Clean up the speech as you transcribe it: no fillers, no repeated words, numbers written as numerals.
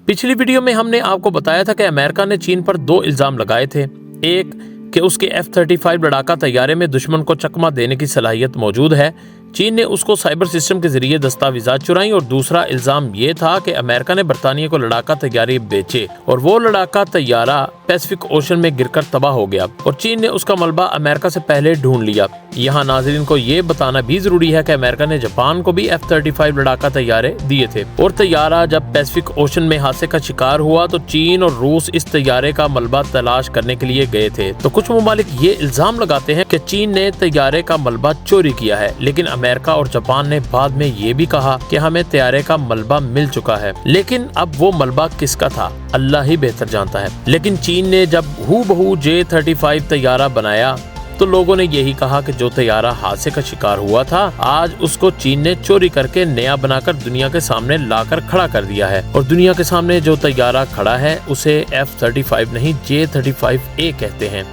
पिछली वीडियो में हमने आपको बताया था कि अमेरिका ने चीन पर 2 इल्जाम लगाए थे। एक कि उसके F-35 लड़ाका तैयारे में दुश्मन को चकमा देने की सलाहियत मौजूद है, चीन ने उसको साइबर सिस्टम के जरिए दस्तावेजात चुराई। और दूसरा इल्जाम ये था कि अमेरिका ने बरतानिया को लड़ाका तैयारे बेचे और वो लड़ाका तैयारा पैसिफिक ओशन में गिरकर तबाह हो गया और चीन ने उसका मलबा अमेरिका से पहले ढूंढ लिया। यहाँ नाजरीन को ये बताना भी जरूरी है कि अमेरिका ने जापान को भी F-35 लड़ाका तैयारे दिए थे और तैयारा जब पैसिफिक ओशन में हादसे का शिकार हुआ तो चीन और रूस इस तैयारे का मलबा तलाश करने के लिए गए थे। तो कुछ ममालिक ये इल्जाम लगाते हैं कि चीन ने तैयारे का मलबा चोरी किया है, लेकिन अमेरिका और जापान ने बाद में ये भी कहा कि हमें तैयारे का मलबा मिल चुका है। लेकिन अब वो मलबा किसका था अल्लाह ही बेहतर जानता है। लेकिन चीन ने जब हूबहू J-35 तैयारा बनाया तो लोगों ने यही कहा कि जो तैयारा हादसे का शिकार हुआ था आज उसको चीन ने चोरी करके नया बनाकर दुनिया के सामने लाकर खड़ा कर दिया है। और दुनिया के सामने जो तैयारा खड़ा है उसे F-35 नहीं J-35A कहते हैं।